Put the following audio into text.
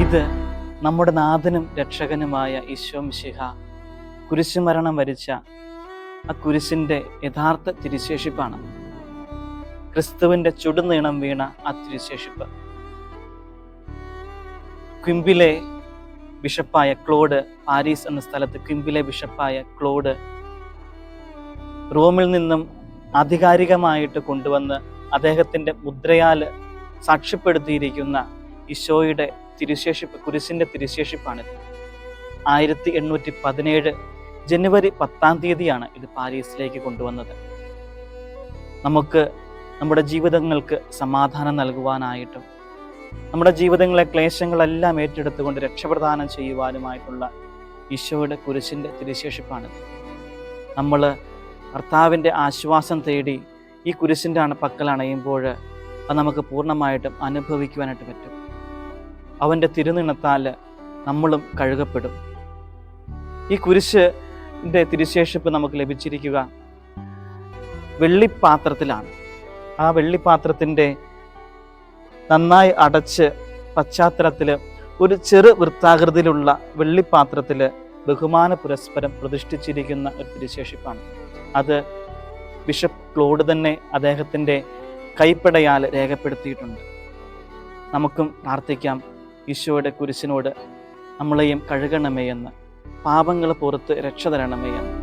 ഇത് നമ്മുടെ നാഥനും രക്ഷകനുമായ ഈശോ മിശിഹ കുരിശുമരണം വരിച്ച ആ കുരിശിൻ്റെ യഥാർത്ഥ തിരുശേഷിപ്പാണ്. ക്രിസ്തുവിൻ്റെ ചുടുനീണം വീണ ആ തിരുശേഷിപ്പ്. ക്വിംബിലെ ബിഷപ്പായ ക്ലോഡ്, പാരീസ് എന്ന സ്ഥലത്ത് ക്വിംബിലെ ബിഷപ്പായ ക്ലോഡ് റോമിൽ നിന്നും ആധികാരികമായിട്ട് കൊണ്ടുവന്ന് അദ്ദേഹത്തിൻ്റെ മുദ്രയാൽ സാക്ഷ്യപ്പെടുത്തിയിരിക്കുന്ന ഈശോയുടെ തിരുശേഷിപ്പ്, കുരിശിൻ്റെ തിരുശേഷിപ്പാണിത്. 1817 ജനുവരി 10 ഇത് പാരീസിലേക്ക് കൊണ്ടുവന്നത്. നമുക്ക് നമ്മുടെ ജീവിതങ്ങൾക്ക് സമാധാനം നൽകുവാനായിട്ടും നമ്മുടെ ജീവിതങ്ങളെ ക്ലേശങ്ങളെല്ലാം ഏറ്റെടുത്തുകൊണ്ട് രക്ഷപ്രദാനം ചെയ്യുവാനുമായിട്ടുള്ള ഈശോയുടെ കുരിശിൻ്റെ തിരുശേഷിപ്പാണിത്. നമ്മൾ കർത്താവിൻ്റെ ആശ്വാസം തേടി ഈ കുരിശിൻ്റെ പക്കൽ അണയുമ്പോൾ അത് നമുക്ക് പൂർണ്ണമായിട്ടും അനുഭവിക്കുവാനായിട്ട് പറ്റും. അവൻ്റെ തിരുനിണത്താൽ നമ്മളും കഴുകപ്പെടും. ഈ കുരിശിൻ്റെ തിരുശേഷിപ്പ് നമുക്ക് ലഭിച്ചിരിക്കുക വെള്ളിപ്പാത്രത്തിലാണ്. ആ വെള്ളിപ്പാത്രത്തിൻ്റെ നന്നായി അടച്ച് പശ്ചാത്തലത്തിൽ ഒരു ചെറു വൃത്താകൃതിയിലുള്ള വെള്ളിപ്പാത്രത്തിൽ ബഹുമാന പുരസ്പരം പ്രതിഷ്ഠിച്ചിരിക്കുന്ന ഒരു തിരുശേഷിപ്പാണ്. അത് ബിഷപ്പ് ക്ലോഡ് തന്നെ അദ്ദേഹത്തിൻ്റെ കൈപ്പടയാൽ രേഖപ്പെടുത്തിയിട്ടുണ്ട്. നമുക്കും പ്രാർത്ഥിക്കാം, ഈശോയുടെ കുരിശിനോട് നമ്മളെയും കഴുകണമേ എന്ന്, പാപങ്ങൾ പുറത്ത് രക്ഷ തരണമേ എന്ന്.